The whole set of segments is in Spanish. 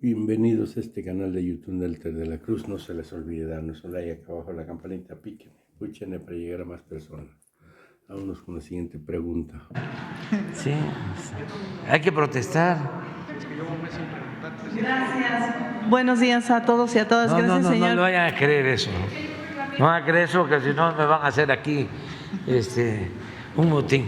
Bienvenidos a este canal de YouTube del Ter de la Cruz. No se les olvide darnos un like acá abajo, la campanita, píquenle, escúchenle para llegar a más personas. Vámonos con la siguiente pregunta. Sí, hay que protestar. Gracias. Buenos días a todos y a todas. Gracias, señor. No vayan a creer eso. No van a creer eso, que si no me van a hacer aquí un motín.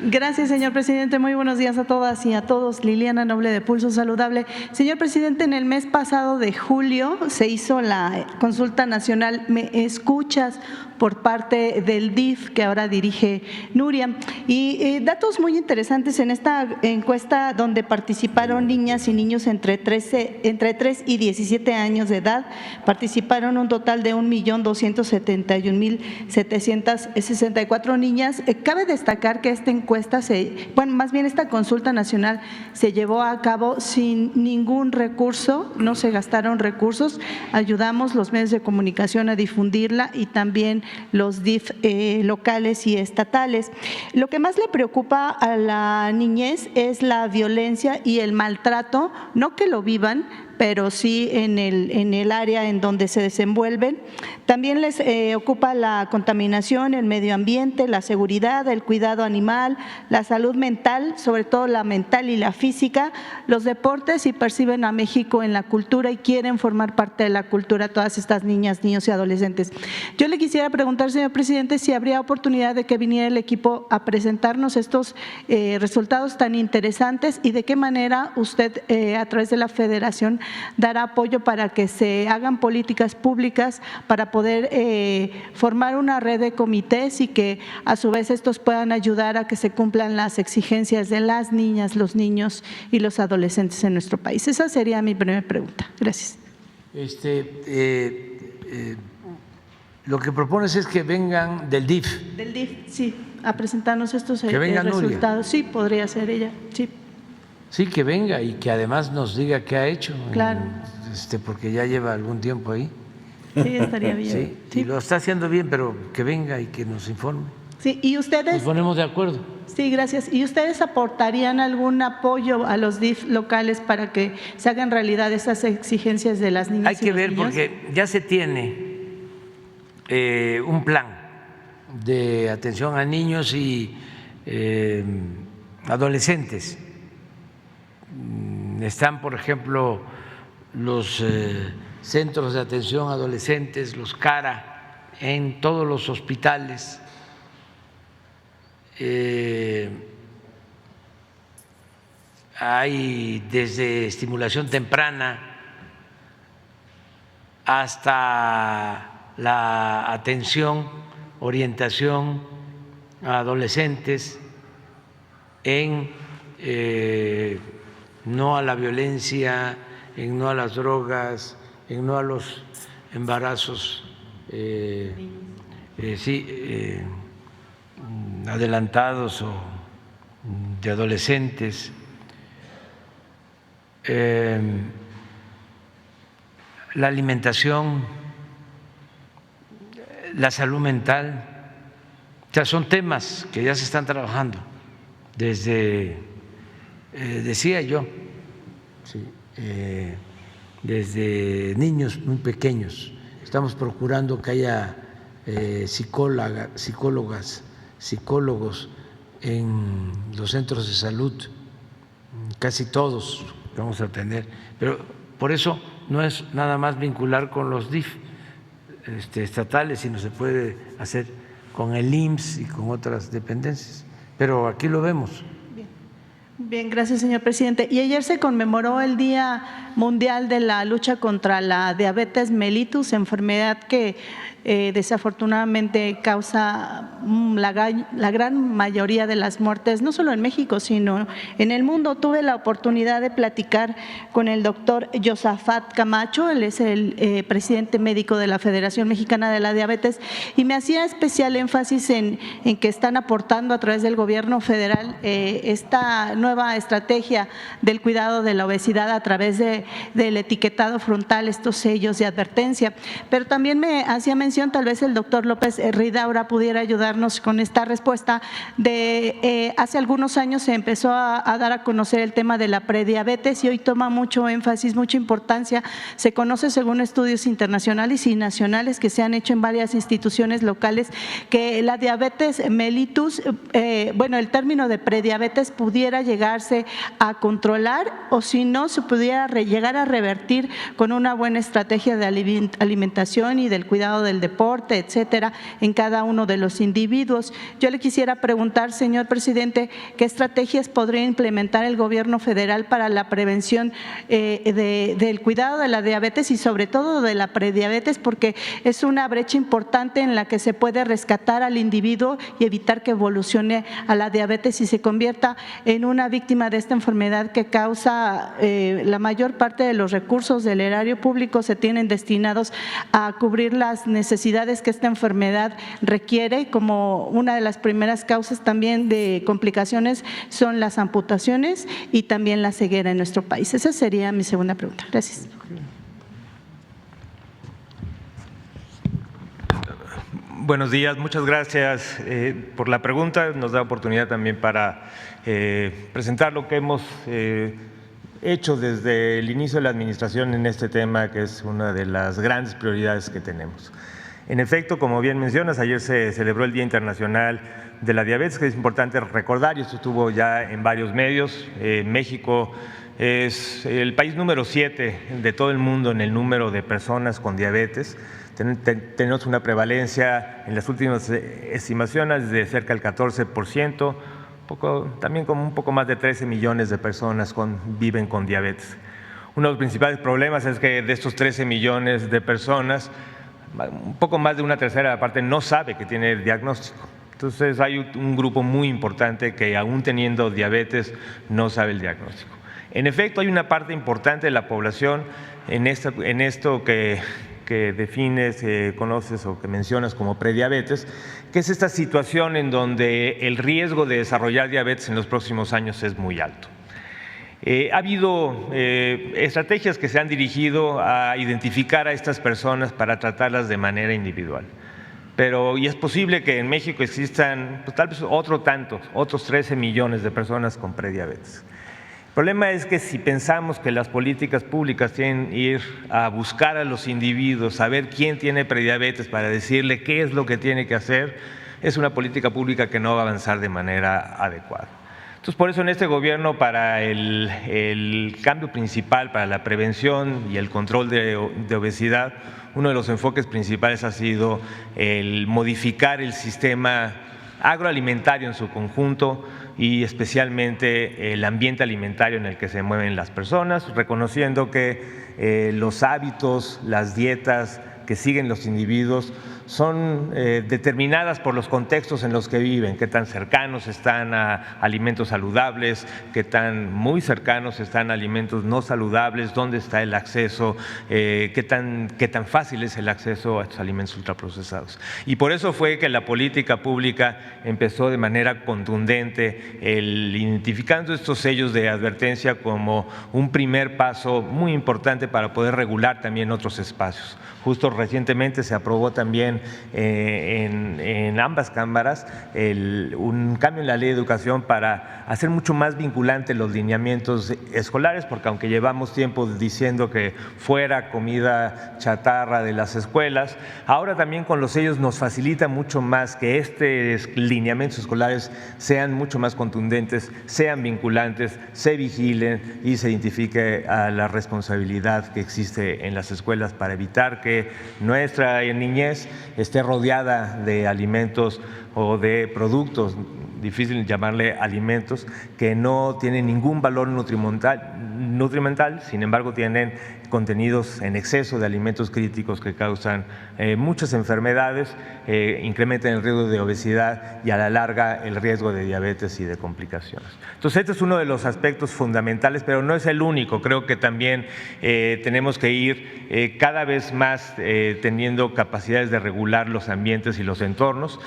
Gracias, señor presidente. Muy buenos días a todas y a todos. Liliana Noble, de Pulso Saludable. Señor presidente, en el mes pasado de julio se hizo la consulta nacional ¿Me escuchas?, por parte del DIF, que ahora dirige Nuria. Y datos muy interesantes en esta encuesta, donde participaron niñas y niños entre 3 y 17 años de edad. Participaron un total de 1.271.764 niñas. Cabe destacar que esta encuesta, esta consulta nacional se llevó a cabo sin ningún recurso, no se gastaron recursos. Ayudamos los medios de comunicación a difundirla y también los DIF locales y estatales. Lo que más le preocupa a la niñez es la violencia y el maltrato, no que lo vivan, pero sí en el área en donde se desenvuelven. También les ocupa la contaminación, el medio ambiente, la seguridad, el cuidado animal, la salud mental, sobre todo la mental y la física, los deportes, y perciben a México en la cultura y quieren formar parte de la cultura todas estas niñas, niños y adolescentes. Yo le quisiera preguntar, señor presidente, si habría oportunidad de que viniera el equipo a presentarnos estos resultados tan interesantes y de qué manera usted a través de la Federación dará apoyo para que se hagan políticas públicas para poder formar una red de comités y que a su vez estos puedan ayudar a que se cumplan las exigencias de las niñas, los niños y los adolescentes en nuestro país. Esa sería mi primera pregunta. Gracias. Lo que propones es que vengan del DIF. Del DIF, sí, a presentarnos estos resultados. Nuria. Sí, podría ser ella, sí. Sí, que venga y que además nos diga qué ha hecho. Claro. Porque ya lleva algún tiempo ahí. Sí, estaría bien. Sí, y lo está haciendo bien, pero que venga y que nos informe. Sí, y ustedes… Nos ponemos de acuerdo. Sí, gracias. ¿Y ustedes aportarían algún apoyo a los DIF locales para que se hagan realidad esas exigencias de las niñas? Hay que ver, porque ya se tiene un plan de atención a niños y adolescentes. Están, por ejemplo, los centros de atención a adolescentes, los CARA, en todos los hospitales. Hay desde estimulación temprana hasta la atención, orientación a adolescentes en no a la violencia, en no a las drogas, en no a los embarazos adelantados o de adolescentes. La alimentación, la salud mental, o sea, son temas que ya se están trabajando desde, decía yo, desde niños muy pequeños. Estamos procurando que haya psicólogas, psicólogos en los centros de salud, casi todos vamos a tener, pero por eso no es nada más vincular con los DIF estatales, sino se puede hacer con el IMSS y con otras dependencias, pero aquí lo vemos. Bien, gracias, señor presidente. Y ayer se conmemoró el Día Mundial de la Lucha contra la Diabetes mellitus, enfermedad que desafortunadamente causa la gran mayoría de las muertes, no solo en México, sino en el mundo. Tuve la oportunidad de platicar con el doctor Josafat Camacho, él es el presidente médico de la Federación Mexicana de la Diabetes, y me hacía especial énfasis en que están aportando a través del gobierno federal esta nueva estrategia del cuidado de la obesidad a través del etiquetado frontal, estos sellos de advertencia. Pero también me hacía mención información, tal vez el doctor López Ridaura pudiera ayudarnos con esta respuesta. Hace algunos años se empezó a dar a conocer el tema de la prediabetes y hoy toma mucho énfasis, mucha importancia. Se conoce, según estudios internacionales y nacionales que se han hecho en varias instituciones locales, que la diabetes mellitus, el término de prediabetes pudiera llegarse a controlar, o si no, se pudiera llegar a revertir con una buena estrategia de alimentación y del cuidado del deporte, etcétera, en cada uno de los individuos. Yo le quisiera preguntar, señor presidente, ¿qué estrategias podría implementar el gobierno federal para la prevención del cuidado de la diabetes y sobre todo de la prediabetes? Porque es una brecha importante en la que se puede rescatar al individuo y evitar que evolucione a la diabetes y se convierta en una víctima de esta enfermedad que causa la mayor parte de los recursos del erario público se tienen destinados a cubrir las necesidades que esta enfermedad requiere. Como una de las primeras causas también de complicaciones son las amputaciones y también la ceguera en nuestro país. Esa sería mi segunda pregunta. Gracias. Buenos días, muchas gracias por la pregunta. Nos da oportunidad también para presentar lo que hemos hecho desde el inicio de la administración en este tema, que es una de las grandes prioridades que tenemos. En efecto, como bien mencionas, ayer se celebró el Día Internacional de la Diabetes, que es importante recordar, y esto estuvo ya en varios medios. México es el país número 7 de todo el mundo en el número de personas con diabetes. Tenemos una prevalencia en las últimas estimaciones de cerca del 14%, también como un poco más de 13 millones de personas viven con diabetes. Uno de los principales problemas es que de estos 13 millones de personas, un poco más de una tercera parte no sabe que tiene el diagnóstico. Entonces hay un grupo muy importante que aún teniendo diabetes no sabe el diagnóstico. En efecto, hay una parte importante de la población en esto que defines, conoces o que mencionas como prediabetes, que es esta situación en donde el riesgo de desarrollar diabetes en los próximos años es muy alto. Ha habido estrategias que se han dirigido a identificar a estas personas para tratarlas de manera individual. Y es posible que en México existan tal vez otros 13 millones de personas con prediabetes. El problema es que si pensamos que las políticas públicas tienen que ir a buscar a los individuos, saber quién tiene prediabetes para decirle qué es lo que tiene que hacer, es una política pública que no va a avanzar de manera adecuada. Entonces, por eso en este gobierno, para el cambio principal, para la prevención y el control de obesidad, uno de los enfoques principales ha sido el modificar el sistema agroalimentario en su conjunto y especialmente el ambiente alimentario en el que se mueven las personas, reconociendo que los hábitos, las dietas que siguen los individuos son determinadas por los contextos en los que viven, qué tan cercanos están a alimentos saludables, qué tan muy cercanos están a alimentos no saludables, dónde está el acceso, qué tan fácil es el acceso a estos alimentos ultraprocesados. Y por eso fue que la política pública empezó de manera contundente identificando estos sellos de advertencia como un primer paso muy importante para poder regular también otros espacios. Justo recientemente se aprobó también en ambas cámaras un cambio en la ley de educación para hacer mucho más vinculante los lineamientos escolares, porque aunque llevamos tiempo diciendo que fuera comida chatarra de las escuelas, ahora también con los sellos nos facilita mucho más que estos lineamientos escolares sean mucho más contundentes, sean vinculantes, se vigilen y se identifique a la responsabilidad que existe en las escuelas para evitar que nuestra niñez esté rodeada de alimentos o de productos, difícil llamarle alimentos, que no tienen ningún valor nutrimental, sin embargo tienen contenidos en exceso de alimentos críticos que causan muchas enfermedades, incrementan el riesgo de obesidad y a la larga el riesgo de diabetes y de complicaciones. Entonces este es uno de los aspectos fundamentales, pero no es el único. Creo que también tenemos que ir cada vez más teniendo capacidades de regular los ambientes y los entornos.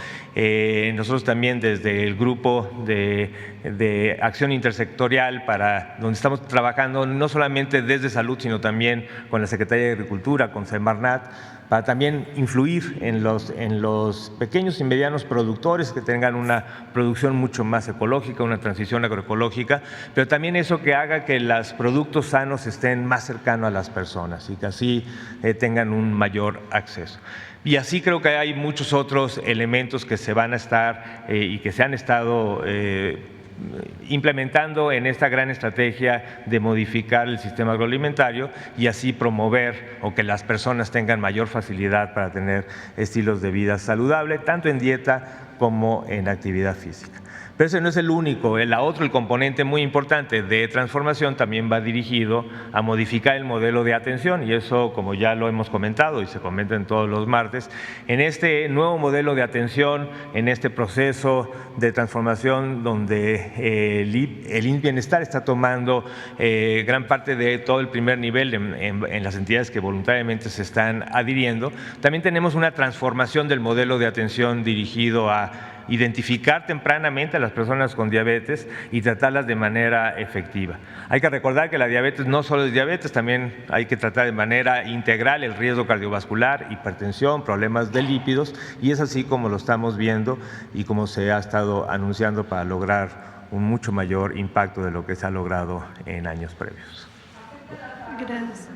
Nosotros también desde el grupo de acción intersectorial donde estamos trabajando no solamente desde salud, sino también con la Secretaría de Agricultura, con Semarnat, para también influir en los pequeños y medianos productores que tengan una producción mucho más ecológica, una transición agroecológica, pero también eso que haga que los productos sanos estén más cercanos a las personas y que así tengan un mayor acceso. Y así creo que hay muchos otros elementos que se van a estar y que se han estado implementando en esta gran estrategia de modificar el sistema agroalimentario y así promover o que las personas tengan mayor facilidad para tener estilos de vida saludable, tanto en dieta como en actividad física. Pero ese no es el único, el componente muy importante de transformación también va dirigido a modificar el modelo de atención y eso, como ya lo hemos comentado y se comenta en todos los martes, en este nuevo modelo de atención, en este proceso de transformación donde el IMSS Bienestar está tomando gran parte de todo el primer nivel en las entidades que voluntariamente se están adhiriendo, también tenemos una transformación del modelo de atención dirigido a identificar tempranamente a las personas con diabetes y tratarlas de manera efectiva. Hay que recordar que la diabetes no solo es diabetes, también hay que tratar de manera integral el riesgo cardiovascular, hipertensión, problemas de lípidos y es así como lo estamos viendo y como se ha estado anunciando para lograr un mucho mayor impacto de lo que se ha logrado en años previos. Gracias.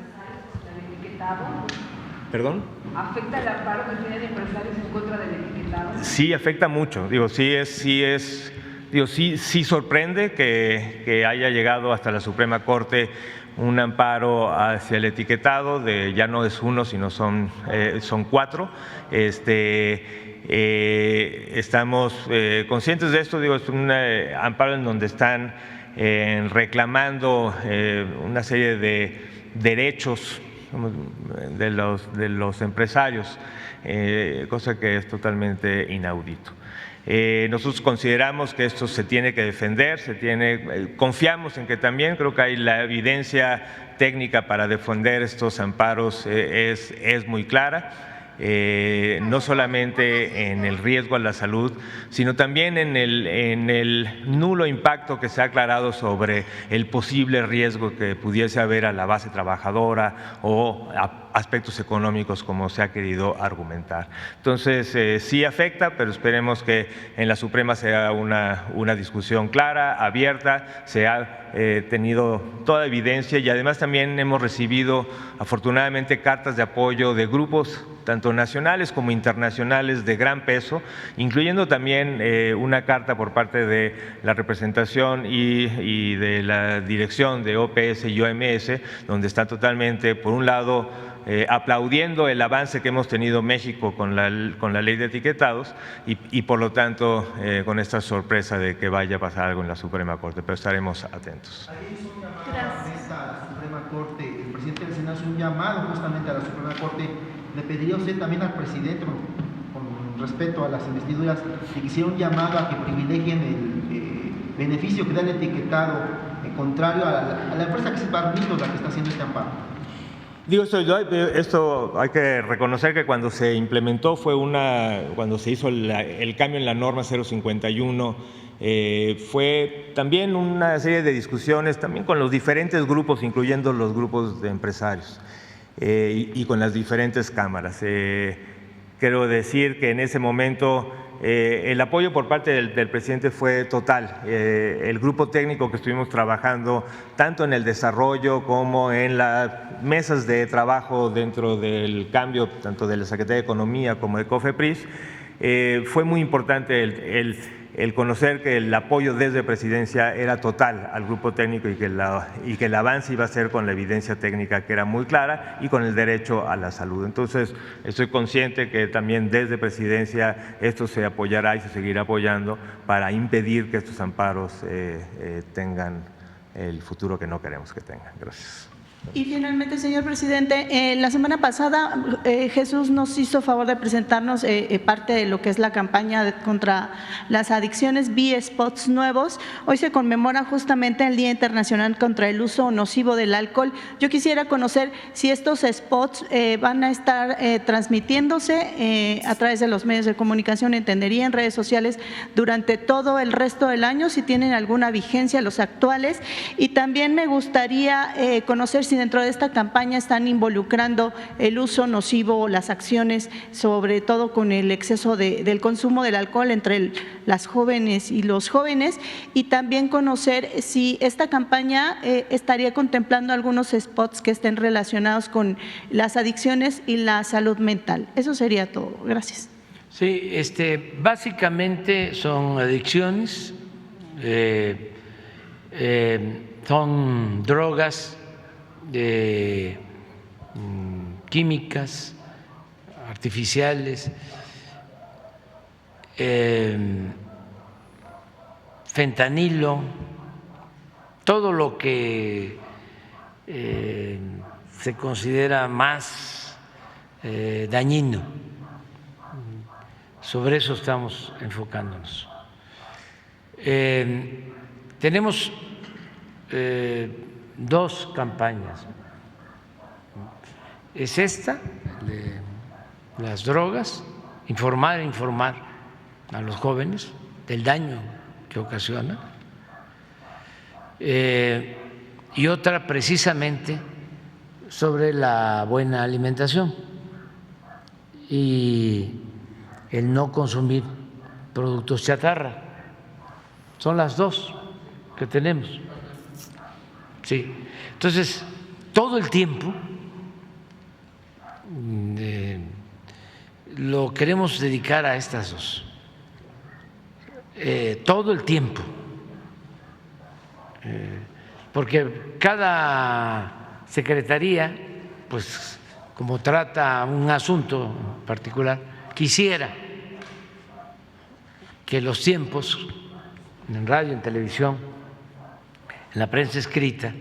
¿Perdón? ¿Afecta el amparo que tienen empresarios en contra del etiquetado? Sí, afecta mucho. Sí sorprende que haya llegado hasta la Suprema Corte un amparo hacia el etiquetado de ya no es uno, sino son 4. Estamos conscientes de esto. Es un amparo en donde están reclamando una serie de derechos de los empresarios, cosa que es totalmente inaudito. Nosotros consideramos que esto se tiene que defender, confiamos en que también, creo que hay la evidencia técnica para defender estos amparos es muy clara. No solamente en el riesgo a la salud, sino también en el nulo impacto que se ha aclarado sobre el posible riesgo que pudiese haber a la base trabajadora o a aspectos económicos como se ha querido argumentar. Entonces, sí afecta, pero esperemos que en la Suprema sea una discusión clara, abierta, se ha tenido toda evidencia y además también hemos recibido afortunadamente cartas de apoyo de grupos tanto nacionales como internacionales de gran peso, incluyendo también una carta por parte de la representación y de la dirección de OPS y OMS, donde está totalmente, por un lado, aplaudiendo el avance que hemos tenido México con la ley de etiquetados y por lo tanto con esta sorpresa de que vaya a pasar algo en la Suprema Corte, pero estaremos atentos. Ayer hizo un llamado a la Suprema Corte, el presidente del Senado hizo un llamado justamente a la Suprema Corte. Le pediría a usted también al presidente, con respeto a las investiduras, que hiciera un llamado a que privilegien el beneficio que da el etiquetado, contrario a la empresa que es Barnitos la que está haciendo este amparo. Esto hay que reconocer que cuando se implementó cuando se hizo el cambio en la norma 051, fue también una serie de discusiones también con los diferentes grupos, incluyendo los grupos de empresarios y con las diferentes cámaras. Quiero decir que en ese momento el apoyo por parte del presidente fue total. El grupo técnico que estuvimos trabajando tanto en el desarrollo como en las mesas de trabajo dentro del cambio, tanto de la Secretaría de Economía como de COFEPRIS, fue muy importante el conocer que el apoyo desde Presidencia era total al grupo técnico y que el avance iba a ser con la evidencia técnica que era muy clara y con el derecho a la salud. Entonces, estoy consciente que también desde Presidencia esto se apoyará y se seguirá apoyando para impedir que estos amparos tengan el futuro que no queremos que tengan. Gracias. Y finalmente, señor presidente, la semana pasada Jesús nos hizo favor de presentarnos parte de lo que es la campaña contra las adicciones, spots nuevos. Hoy se conmemora justamente el Día Internacional contra el Uso Nocivo del Alcohol. Yo quisiera conocer si estos spots van a estar transmitiéndose a través de los medios de comunicación, entendería en redes sociales, durante todo el resto del año, si tienen alguna vigencia los actuales. Y también me gustaría conocer si si dentro de esta campaña están involucrando el uso nocivo o las acciones, sobre todo con el exceso del consumo del alcohol entre las jóvenes y los jóvenes, y también conocer si esta campaña estaría contemplando algunos spots que estén relacionados con las adicciones y la salud mental. Eso sería todo. Gracias. Sí, básicamente son adicciones, son drogas químicas, artificiales, fentanilo, todo lo que se considera más dañino. Sobre eso estamos enfocándonos. Tenemos dos campañas. Es esta, de las drogas, informar a los jóvenes del daño que ocasiona, y otra precisamente sobre la buena alimentación y el no consumir productos chatarra. Son las dos que tenemos. Sí. Entonces, todo el tiempo lo queremos dedicar a estas dos. Todo el tiempo. Porque cada secretaría, pues como trata un asunto particular, quisiera que los tiempos en radio, en televisión, en la prensa escrita,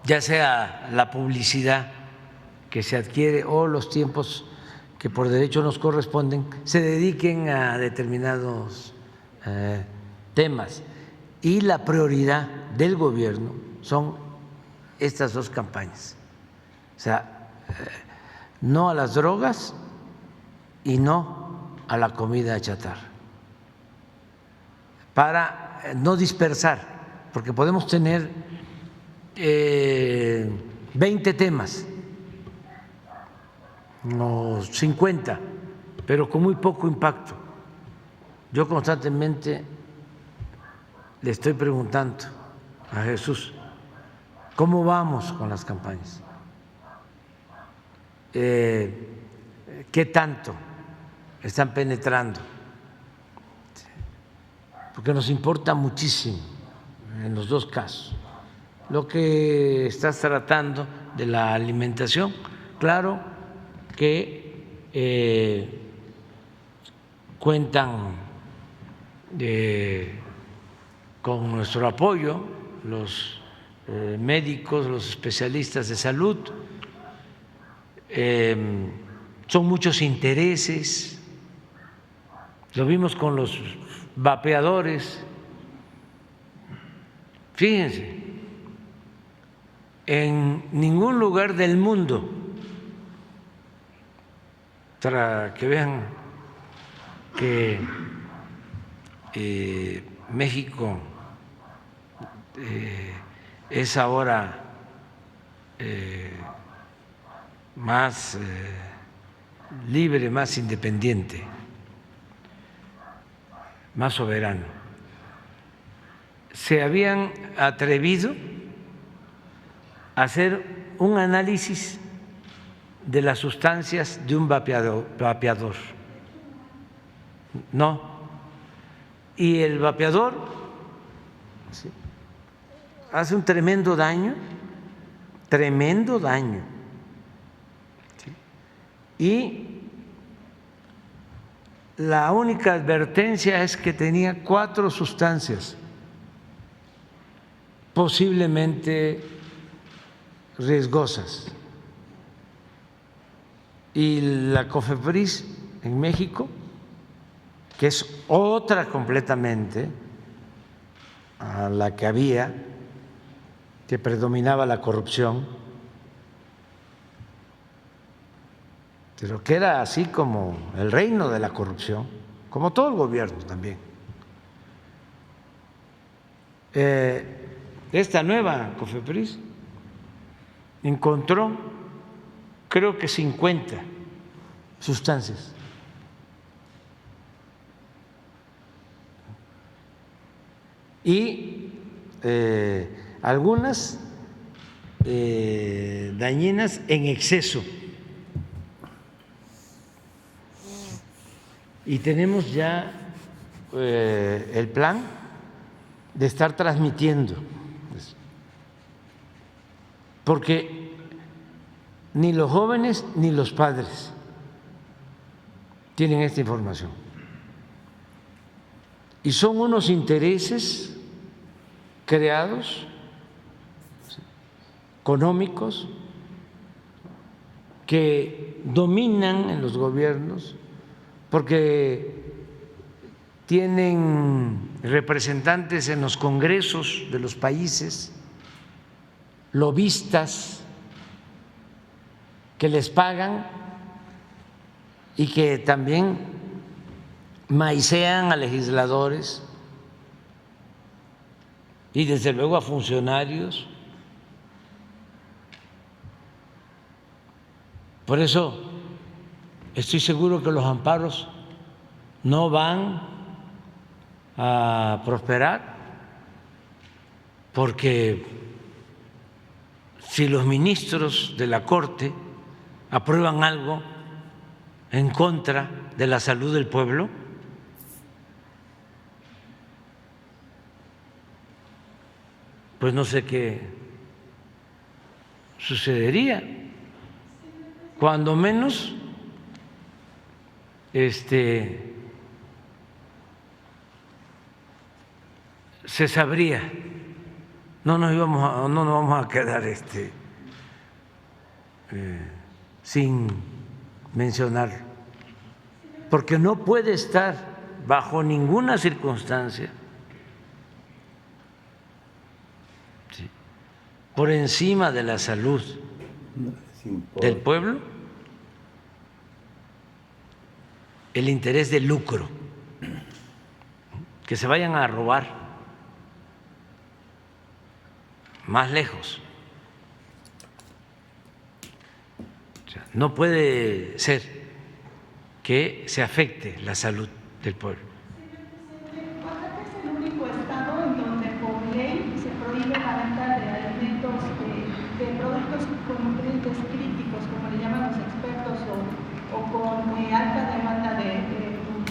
ya sea la publicidad que se adquiere o los tiempos que por derecho nos corresponden, se dediquen a determinados temas. Y la prioridad del gobierno son estas dos campañas. O sea, no a las drogas y no a la comida chatarra, para no dispersar, porque podemos tener 20 temas o 50, pero con muy poco impacto. Yo constantemente le estoy preguntando a Jesús, ¿cómo vamos con las campañas? ¿Qué tanto están penetrando? Porque nos importa muchísimo en los dos casos. Lo que estás tratando de la alimentación, claro que cuentan con nuestro apoyo los médicos, los especialistas de salud. Son muchos intereses, lo vimos con los vapeadores. Fíjense, en ningún lugar del mundo, para que vean que México es ahora más libre, más independiente, más soberano. Se habían atrevido a hacer un análisis de las sustancias de un vapeador. No. Y el vapeador hace un tremendo daño. Y la única advertencia es que tenía 4 sustancias posiblemente riesgosas. Y la COFEPRIS en México, que es otra completamente a la que había, que predominaba la corrupción, pero que era así como el reino de la corrupción, como todo el gobierno también. Esta nueva COFEPRIS encontró, creo que 50 sustancias. Y algunas dañinas en exceso. Y tenemos ya el plan de estar transmitiendo, porque ni los jóvenes ni los padres tienen esta información. Y son unos intereses creados, económicos, que dominan en los gobiernos porque tienen representantes en los congresos de los países, lobistas que les pagan y que también maicean a legisladores y desde luego a funcionarios. Por eso estoy seguro que los amparos no van a prosperar, porque si los ministros de la Corte aprueban algo en contra de la salud del pueblo, pues no sé qué sucedería. Cuando menos se sabría, no nos vamos a quedar sin mencionar, porque no puede estar bajo ninguna circunstancia por encima de la salud del pueblo el interés de lucro, que se vayan a robar más lejos. O sea, no puede ser que se afecte la salud del pueblo. Oaxaca es el único estado en donde por ley se prohíbe la venta de alimentos, de productos con nutrientes críticos, como le llaman los expertos, o con alta demanda de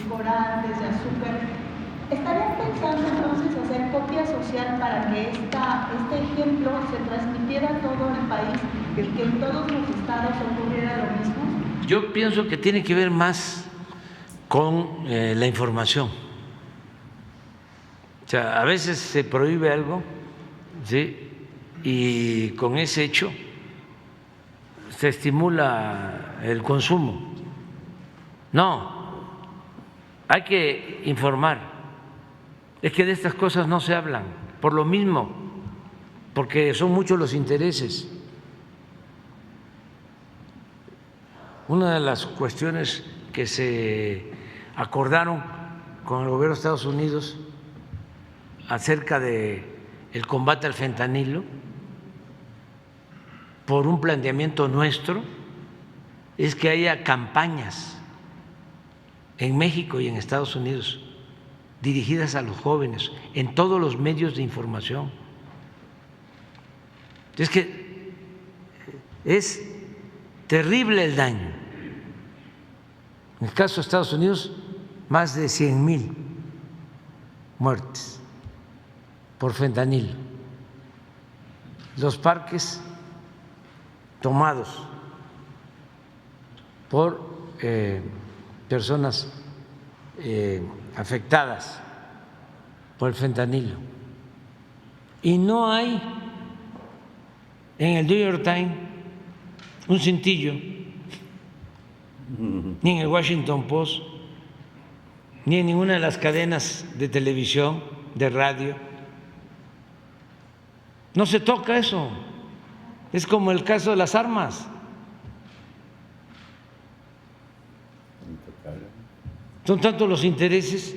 colorantes, de azúcar. ¿Estarían pensando entonces hacer copia social para que este ejemplo se transmitiera a todo el país y que en todos los estados ocurriera lo mismo? Yo pienso que tiene que ver más con la información. O sea, a veces se prohíbe algo, ¿sí?, y con ese hecho se estimula el consumo. No, hay que informar. Es que de estas cosas no se hablan, por lo mismo, porque son muchos los intereses. Una de las cuestiones que se acordaron con el gobierno de Estados Unidos acerca del combate al fentanilo, por un planteamiento nuestro, es que haya campañas en México y en Estados Unidos dirigidas a los jóvenes en todos los medios de información. Es que es terrible el daño. En el caso de Estados Unidos, más de 100,000 muertes por fentanilo. Los parques tomados por personas afectadas por el fentanilo. Y no hay en el New York Times un cintillo, ni en el Washington Post, ni en ninguna de las cadenas de televisión, de radio. No se toca eso. Es como el caso de las armas. Son tantos los intereses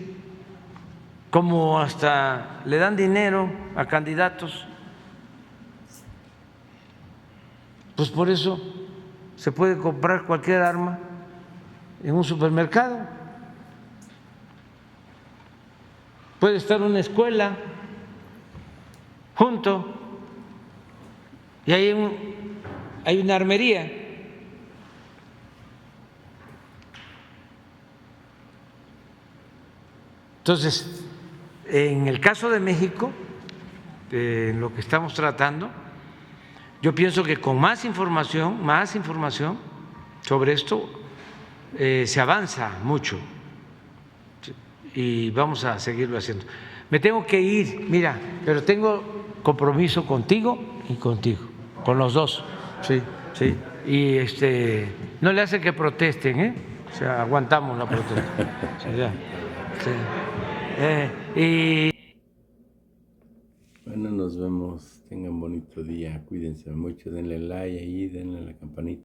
como hasta le dan dinero a candidatos Pues por eso se puede comprar cualquier arma en un supermercado. Puede estar una escuela junto y hay una armería. Entonces, en el caso de México, en lo que estamos tratando, yo pienso que con más información sobre esto, se avanza mucho y vamos a seguirlo haciendo. Me tengo que ir, mira, pero tengo compromiso contigo y contigo, con los dos, sí, sí. Y no le hace que protesten, ¿eh? O sea, aguantamos la protesta. Sí, ya, sí. Bueno, nos vemos. Tengan bonito día. Cuídense mucho. Denle like ahí, denle a la campanita.